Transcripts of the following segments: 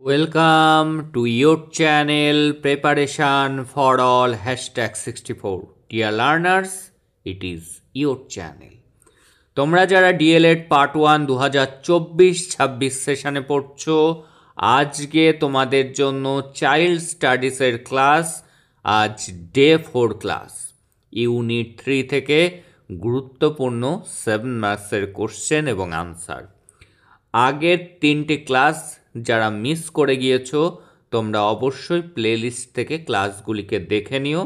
Welcome to your channel Preparation for All #64. Dear learners, it is your channel. তোমরা যারা D.El.Ed part 1 2024-26 সেশনে পড়ছো, আজকে তোমাদের জন্য চাইল্ড স্টাডিজের ক্লাস। আজ ডে 4 ক্লাস, ইউনিট 3 থেকে গুরুত্বপূর্ণ 7 মার্কসের কোশ্চেন এবং আনসার। আগের 3টি ক্লাস যারা মিস করে গিয়েছো, তোমরা অবশ্যই প্লেলিস্ট থেকে ক্লাসগুলিকে দেখে নিও।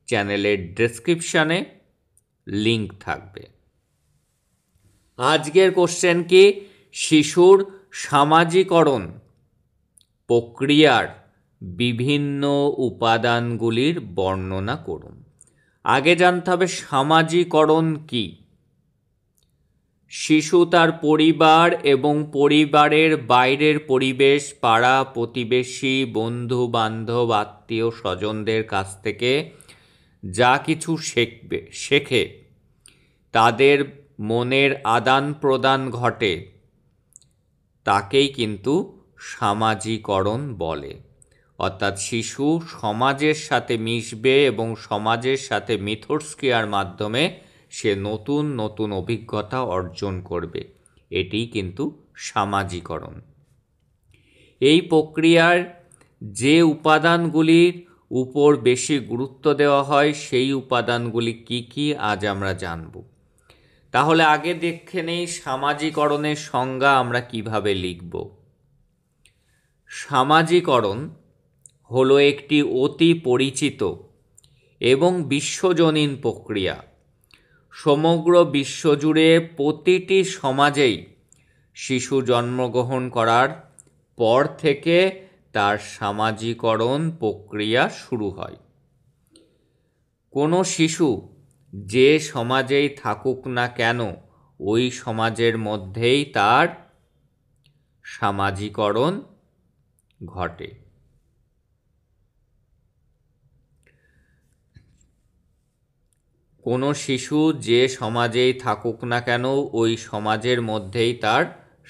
চ্যানেলের ডেসক্রিপশানে লিঙ্ক থাকবে। আজকের কোশ্চেন কি? শিশুর সামাজিকরণ প্রক্রিয়ার বিভিন্ন উপাদানগুলির বর্ণনা করুন। আগে জানতে হবে সামাজিকরণ কি। শিশু তার পরিবার এবং পরিবারের বাইরের পরিবেশ, পাড়া প্রতিবেশী, বন্ধু বান্ধব, আত্মীয় স্বজনদের কাছ থেকে যা কিছু শেখে, তাদের মনের আদান প্রদান ঘটে, তাকেই কিন্তু সামাজিকরণ বলে। অর্থাৎ শিশু সমাজের সাথে মিশবে এবং সমাজের সাথে মিথস্ক্রিয়ার মাধ্যমে সে নতুন নতুন অভিজ্ঞতা অর্জন করবে। এটি কিন্তু সামাজিকরণ। এই প্রক্রিয়ার যে উপাদানগুলির উপর বেশি গুরুত্ব দেওয়া হয়, সেই উপাদানগুলি কি কি আজ আমরা জানব। তাহলে আগে দেখে নেই সামাজিকরণের সংজ্ঞা আমরা কিভাবে লিখব। সামাজিকরণ হলো একটি অতি পরিচিত এবং বিশ্বজনীন প্রক্রিয়া। সমগ্র বিশ্বজুড়ে প্রতিটি সমাজেই শিশু জন্মগ্রহণ করার পর থেকে তার সামাজিকরণ প্রক্রিয়া শুরু হয়। কোনো শিশু যে সমাজেই থাকুক না কেন, ওই সমাজের মধ্যেই তার সামাজিকরণ ঘটে। কোনো শিশু যে সমাজেই থাকুক না কেন, ওই সমাজের মধ্যেই তার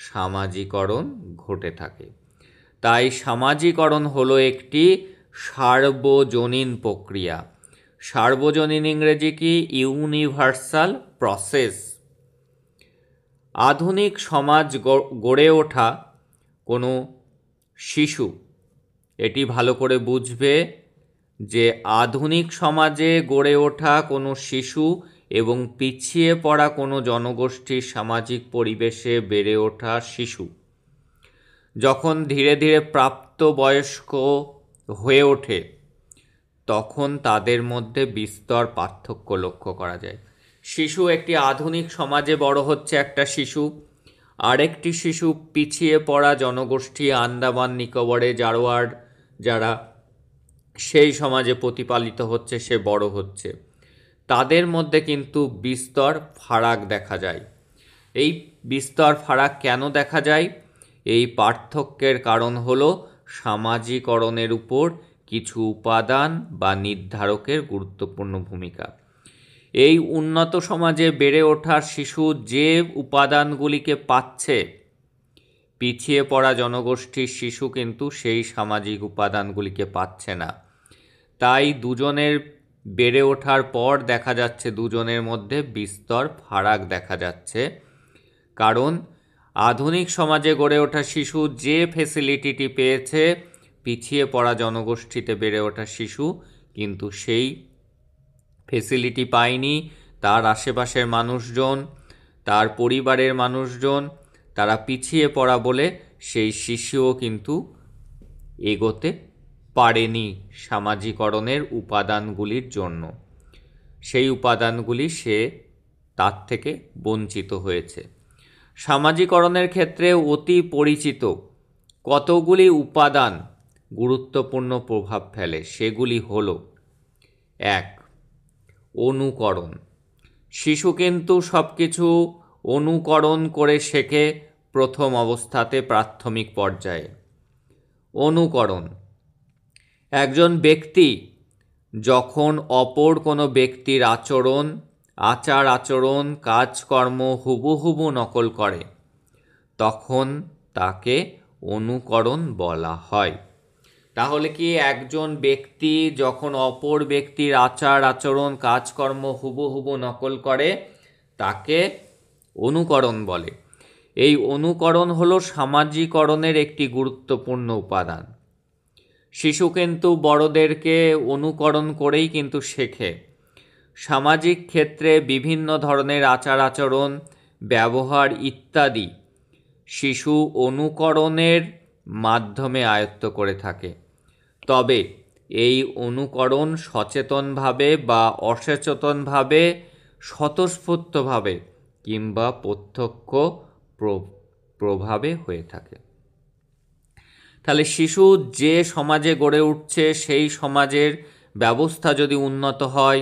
সামাজিকরণ ঘটে থাকে। তাই সামাজিকরণ হলো একটি সার্বজনীন প্রক্রিয়া। সার্বজনীন ইংরেজি কি? Universal process. আধুনিক সমাজ গড়ে ওঠা কোনো শিশু, এটি ভালো করে বুঝবে যে আধুনিক সমাজে গড়ে ওঠা কোনো শিশু এবং পিছিয়ে পড়া কোনো জনগোষ্ঠীর সামাজিক পরিবেশে বেড়ে ওঠা শিশু যখন ধীরে ধীরে প্রাপ্তবয়স্ক হয়ে ওঠে, তখন তাদের মধ্যে বিস্তর পার্থক্য লক্ষ্য করা যায়। শিশু একটি আধুনিক সমাজে বড় হচ্ছে একটা শিশু, আরেকটি শিশু পিছিয়ে পড়া জনগোষ্ঠী, আন্দামান নিকোবরে জারোয়ার যারা সেই সমাজে প্রতিপালিত হচ্ছে, সে বড় হচ্ছে। তাদের মধ্যে কিন্তু বিস্তর ফারাক দেখা যায়। এই বিস্তর ফারাক কেন দেখা যায়? এই পার্থক্যের কারণ হলো সামাজিকরণের উপর কিছু উপাদান বা নির্ধারকের গুরুত্বপূর্ণ ভূমিকা। এই উন্নত সমাজে বেড়ে ওঠা শিশু যে উপাদানগুলিকে পাচ্ছে, পিছিয়ে পড়া জনগোষ্ঠীর শিশু কিন্তু সেই সামাজিক উপাদানগুলিকে পাচ্ছে না। তাই দুজনের বেড়ে ওঠার পর দেখা যাচ্ছে দুজনের মধ্যে বিস্তর ফারাক দেখা যাচ্ছে। কারণ আধুনিক সমাজে গড়ে ওঠা শিশু যে ফেসিলিটিটি পেয়েছে, পিছিয়ে পড়া জনগোষ্ঠীতে বেড়ে ওঠা শিশু কিন্তু সেই ফেসিলিটি পায়নি। তার আশেপাশের মানুষজন, তার পরিবারের মানুষজন, তারা পিছিয়ে পড়া বলে সেই শিশুও কিন্তু এগোতে পারেনি সামাজিকরণের উপাদানগুলির জন্য। সেই উপাদানগুলি সে তার থেকে বঞ্চিত হয়েছে। সামাজিকরণের ক্ষেত্রে অতি পরিচিত কতগুলি উপাদান গুরুত্বপূর্ণ প্রভাব ফেলে, সেগুলি হলো: 1. অনুকরণ। শিশু কিন্তু সব কিছু অনুকরণ করে শেখে প্রথম অবস্থাতে, প্রাথমিক পর্যায়ে। অনুকরণ, একজন ব্যক্তি যখন অপর কোনো ব্যক্তির আচরণ, আচার আচরণ, কাজকর্ম হুবহু নকল করে, তখন তাকে অনুকরণ বলা হয়। তাহলে কি একজন ব্যক্তি যখন অপর ব্যক্তির আচার আচরণ কাজকর্ম হুবহু নকল করে তাকে অনুকরণ বলে। এই অনুকরণ হলো সামাজিকরণের একটি গুরুত্বপূর্ণ উপাদান। শিশু কিন্তু বড়দেরকে অনুকরণ করেই কিন্তু শেখে। সামাজিক ক্ষেত্রে বিভিন্ন ধরনের আচার আচরণ ব্যবহার ইত্যাদি শিশু অনুকরণের মাধ্যমে আয়ত্ত করে থাকে। তবে এই অনুকরণ সচেতনভাবে বা অসচেতনভাবে, স্বতঃস্ফূর্তভাবে কিংবা প্রত্যক্ষ প্রভাবে হয়ে থাকে। তাহলে শিশু যে সমাজে গড়ে উঠছে সেই সমাজের ব্যবস্থা যদি উন্নত হয়,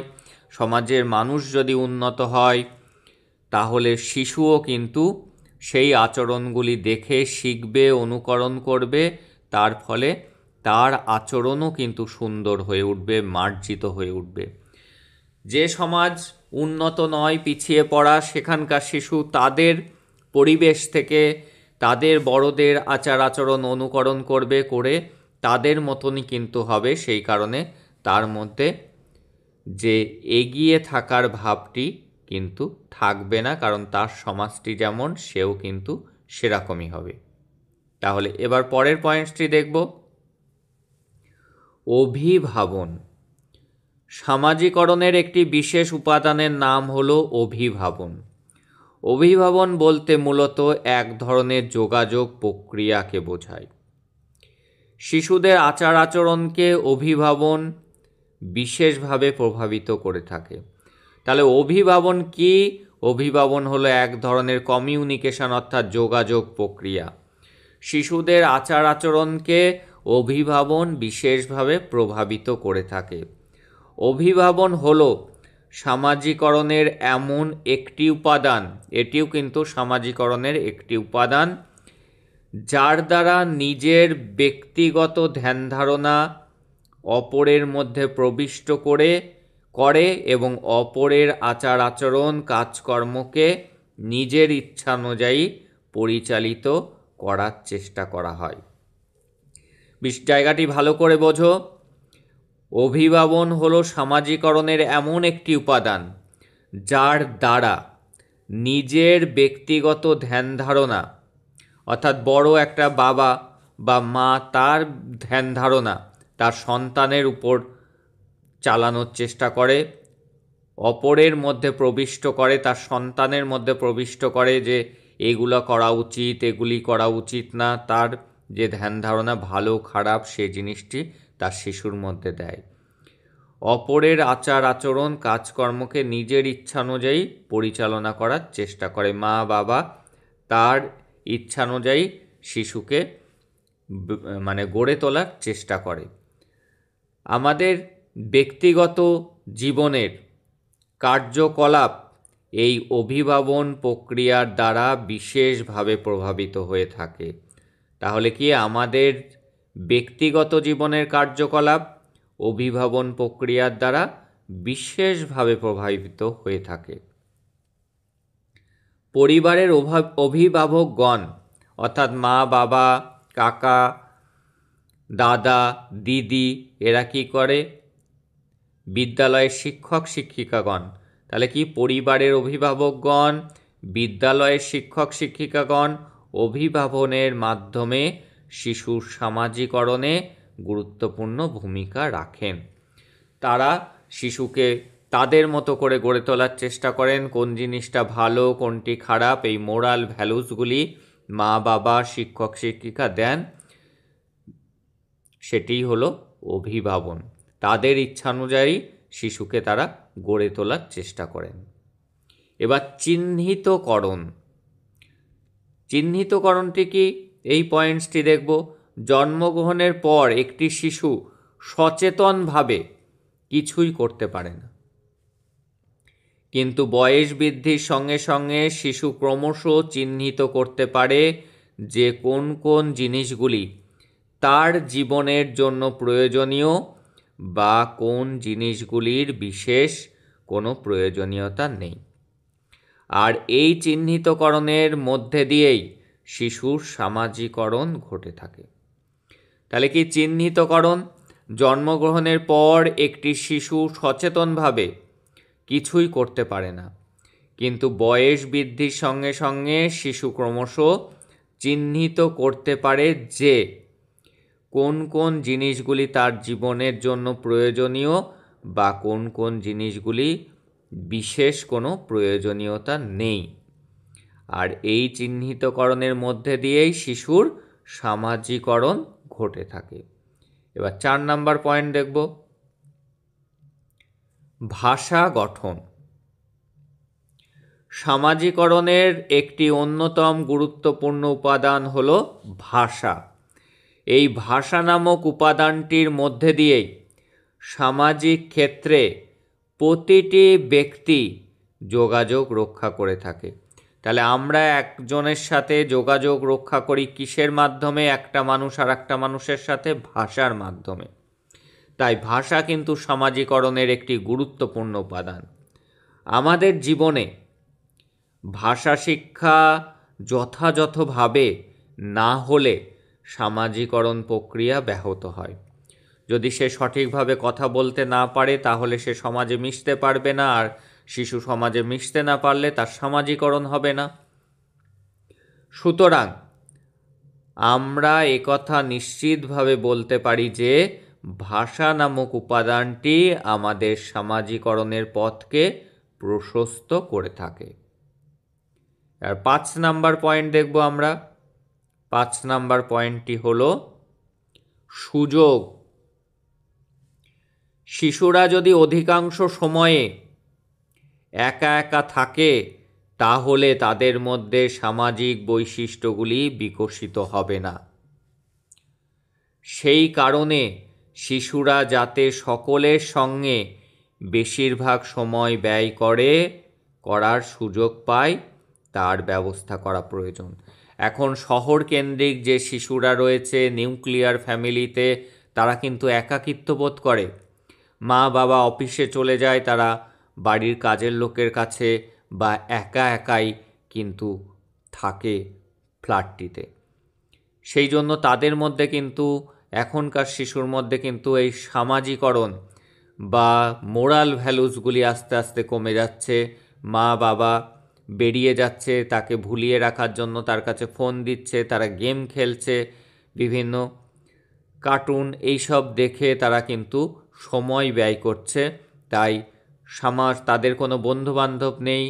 সমাজের মানুষ যদি উন্নত হয়, তাহলে শিশুও কিন্তু সেই আচরণগুলি দেখে শিখবে, অনুকরণ করবে। তার ফলে তার আচরণও কিন্তু সুন্দর হয়ে উঠবে, মার্জিত হয়ে উঠবে। যে সমাজ উন্নত নয়, পিছিয়ে পড়া, সেখানকার শিশু তাদের পরিবেশ থেকে তাদের বড়দের আচার আচরণ অনুকরণ করবে, করে তাদের মতনই কিন্তু হবে। সেই কারণে তার মধ্যে যে এগিয়ে থাকার ভাবটি কিন্তু থাকবে না, কারণ তার সমাজটি যেমন সেও কিন্তু সেরকমই হবে। তাহলে এবার পরের পয়েন্টটি দেখব, অভিভাবন। সামাজিকরণের একটি বিশেষ উপাদানের নাম হলো অভিভাবন। অভিভাবন বলতে মূলত এক ধরনের যোগাযোগ প্রক্রিয়াকে বোঝায়। শিশুদের আচার আচরণকে অভিভাবন বিশেষভাবে প্রভাবিত করে থাকে। তাহলে অভিভাবন কি? অভিভাবন হলো এক ধরনের কমিউনিকেশন অর্থাৎ যোগাযোগ প্রক্রিয়া। শিশুদের আচার আচরণকে অভিভাবন বিশেষভাবে প্রভাবিত করে থাকে। অভিভাবন হলো সামাজিকরণের এমন একটি উপাদান, এটিও কিন্তু সামাজিকরণের একটি উপাদান, যার দ্বারা নিজের ব্যক্তিগত ধ্যান ধারণা অপরের মধ্যে প্রবিষ্ট করে এবং অপরের আচার আচরণ কাজকর্মকে নিজের ইচ্ছানুযায়ী পরিচালিত করার চেষ্টা করা হয়। জায়গাটি ভালো করে বোঝো। অভিভাবন হলো সামাজিকরণের এমন একটি উপাদান যার দ্বারা নিজের ব্যক্তিগত ধ্যান ধারণা অর্থাৎ বড় একটা বাবা বা মা তার ধ্যান ধারণা তার সন্তানের উপর চালানোর চেষ্টা করে, অপরের মধ্যে প্রবিষ্ট করে, তার সন্তানের মধ্যে প্রবিষ্ট করে যে এগুলো করা উচিত, এগুলি করা উচিত না। তার যে ধ্যান ধারণা ভালো খারাপ সে জিনিসটি তার শিশুর মধ্যে দেয়। অপরের আচার আচরণ কাজকর্মকে নিজের ইচ্ছানুযায়ী পরিচালনা করার চেষ্টা করে। মা বাবা তার ইচ্ছানুযায়ী শিশুকে গড়ে তোলার চেষ্টা করে। আমাদের ব্যক্তিগত জীবনের কার্যকলাপ এই অভিভাবন প্রক্রিয়ার দ্বারা বিশেষভাবে প্রভাবিত হয়ে থাকে। তাহলে কি আমাদের ব্যক্তিগত জীবনের কার্যকলাপ অভিভাবন প্রক্রিয়ার দ্বারা বিশেষভাবে প্রভাবিত হয়ে থাকে। পরিবারের অভিভাবকগণ অর্থাৎ মা বাবা কাকা দাদা দিদি এরা কি করে? বিদ্যালয়ের শিক্ষক শিক্ষিকাগণ। তাহলে কি পরিবারের অভিভাবকগণ, বিদ্যালয়ের শিক্ষক শিক্ষিকাগণ অভিভাবনের মাধ্যমে শিশুর সামাজিকরণে গুরুত্বপূর্ণ ভূমিকা রাখেন। তারা শিশুকে তাদের মতো করে গড়ে তোলার চেষ্টা করেন। কোন জিনিসটা ভালো কোনটি খারাপ এই মোরাল ভ্যালুসগুলি মা বাবা শিক্ষক শিক্ষিকা দেন, সেটিই হলো অভিভাবন। তাদের ইচ্ছানুযায়ী শিশুকে তারা গড়ে তোলার চেষ্টা করেন। এবার চিহ্নিতকরণ। চিহ্নিতকরণটি কি? এই পয়েন্টসটি দেখব। জন্মগ্রহণের পর একটি শিশু সচেতনভাবে কিছুই করতে পারে না, কিন্তু বয়স বৃদ্ধির সঙ্গে সঙ্গে শিশু ক্রমশ চিহ্নিত করতে পারে যে কোন কোন জিনিসগুলি তার জীবনের জন্য প্রয়োজনীয় বা কোন জিনিসগুলির বিশেষ কোনো প্রয়োজনীয়তা নেই। আর এই চিহ্নিতকরণের মধ্যে দিয়েই শিশুর সামাজিকরণ ঘটে থাকে। তাহলে কি চিহ্নিতকরণ? জন্মগ্রহণের পর একটি শিশু সচেতনভাবে কিছুই করতে পারে না, কিন্তু বয়স বৃদ্ধির সঙ্গে সঙ্গে শিশু ক্রমশ চিহ্নিত করতে পারে যে কোন কোন জিনিসগুলি তার জীবনের জন্য প্রয়োজনীয় বা কোন কোন জিনিসগুলি বিশেষ কোনো প্রয়োজনীয়তা নেই। আর এই চিহ্নিতকরণের মধ্যে দিয়েই শিশুর সামাজিকরণ ঘটে থাকে। এবার 4 নাম্বার পয়েন্ট দেখব, ভাষা গঠন। সামাজিকরণের একটি অন্যতম গুরুত্বপূর্ণ উপাদান হল ভাষা। এই ভাষা নামক উপাদানটির মধ্যে দিয়েই সামাজিক ক্ষেত্রে প্রতিটি ব্যক্তি যোগাযোগ রক্ষা করে থাকে। তাহলে আমরা একজনের সাথে যোগাযোগ রক্ষা করি কিসের মাধ্যমে? একটা মানুষ আর একটা মানুষের সাথে ভাষার মাধ্যমে। তাই ভাষা কিন্তু সামাজিকরণের একটি গুরুত্বপূর্ণ উপাদান। আমাদের জীবনে ভাষা শিক্ষা যথাযথভাবে না হলে সামাজিকরণ প্রক্রিয়া ব্যাহত হয়। যদি সে সঠিকভাবে কথা বলতে না পারে তাহলে সে সমাজে মিশতে পারবে না, আর শিশু সমাজে মিশতে না পারলে তার সামাজিকরণ হবে না। সুতরাং আমরা একথা নিশ্চিতভাবে বলতে পারি যে ভাষা নামক উপাদানটি আমাদের সামাজিকরণের পথকে প্রশস্ত করে থাকে। আর 5 নাম্বার পয়েন্ট দেখব আমরা। 5 নাম্বার পয়েন্টটি হলো সুযোগ। শিশুরা যদি অধিকাংশ সময়ে একা একা থাকে তাহলে তাদের মধ্যে সামাজিক বৈশিষ্ট্যগুলি বিকশিত হবে না। সেই কারণে শিশুরা যাতে সকলের সঙ্গে বেশিরভাগ সময় ব্যয় করার সুযোগ পায় তার ব্যবস্থা করা প্রয়োজন। এখন শহর কেন্দ্রিক যে শিশুরা রয়েছে নিউক্লিয়ার ফ্যামিলিতে, তারা কিন্তু একাকিত্ব বোধ করে। মা বাবা অফিসে চলে যায়, তারা বাড়ির কাজের লোকের কাছে বা একা একাই কিন্তু থাকে ফ্ল্যাটটিতে। সেই জন্য তাদের মধ্যে কিন্তু এখনকার শিশুর মধ্যে কিন্তু এই সামাজিকরণ বা মোরাল ভ্যালুসগুলি আস্তে আস্তে কমে যাচ্ছে। মা বাবা বেরিয়ে যাচ্ছে, তাকে ভুলিয়ে রাখার জন্য তার কাছে ফোন দিচ্ছে, তারা গেম খেলছে, বিভিন্ন কার্টুন এইসব দেখে তারা কিন্তু সময় ব্যয় করছে। তাই তাদের কোনো বন্ধুবান্ধব নেই,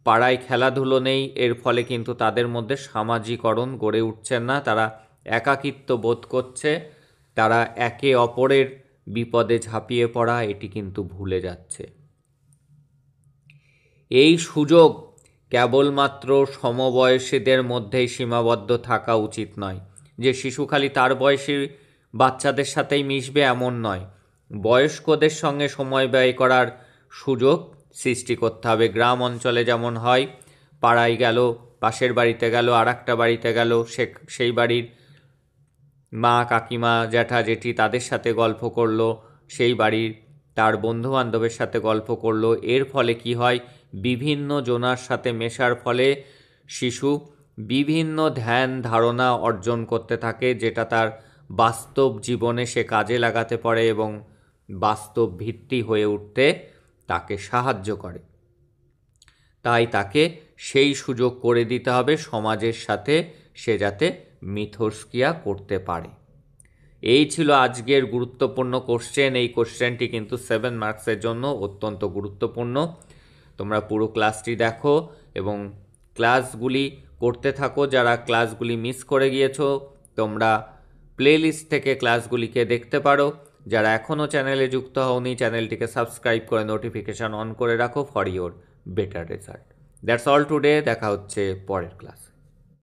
পাড়ায় খেলাধুলো নেই, এর ফলে কিন্তু তাদের মধ্যে সামাজিকরণ গড়ে উঠছে না। তারা একাকিত্ব বোধ করছে, তারা একে অপরের বিপদে ঝাঁপিয়ে পড়া এটি কিন্তু ভুলে যাচ্ছে। এই সুযোগ কেবলমাত্র সমবয়সীদের মধ্যেই সীমাবদ্ধ থাকা উচিত নয়, যে শিশু খালি তার বয়সী বাচ্চাদের সাথেই মিশবে এমন নয়। বয়স্কদের সঙ্গে সময় ব্যয় করার সুযোগ সৃষ্টি করতে হবে। গ্রাম অঞ্চলে যেমন হয়, পাড়ায় গেল, পাশের বাড়িতে গেল, আর একটা বাড়িতে গেল, সেই বাড়ির মা কাকিমা জ্যাঠা জেঠি তাদের সাথে গল্প করলো, সেই বাড়ির তার বন্ধুবান্ধবের সাথে গল্প করলো। এর ফলে কি হয়, বিভিন্ন জনার সাথে মেশার ফলে শিশু বিভিন্ন ধ্যান ধারণা অর্জন করতে থাকে, যেটা তার বাস্তব জীবনে সে কাজে লাগাতে পারে এবং বাস্তব ভিত্তি হয়ে উঠতে তাকে সাহায্য করে। তাই তাকে সেই সুযোগ করে দিতে হবে সমাজের সাথে সে যাতে মিথস্ক্রিয়া করতে পারে। এই ছিল আজকের গুরুত্বপূর্ণ কোশ্চেন। এই কোশ্চেনটি কিন্তু 7 মার্কসের জন্য অত্যন্ত গুরুত্বপূর্ণ। তোমরা পুরো ক্লাসটি দেখো এবং ক্লাসগুলি করতে থাকো। যারা ক্লাসগুলি মিস করে গিয়েছো তোমরা প্লেলিস্ট থেকে ক্লাসগুলিকে দেখতে পারো। যারা এখনও চ্যানেলে যুক্ত হওনি চ্যানেলটিকে সাবস্ক্রাইব করে নোটিফিকেশান অন করে রাখো for your better result. That's all today. দেখা হচ্ছে পরের ক্লাস।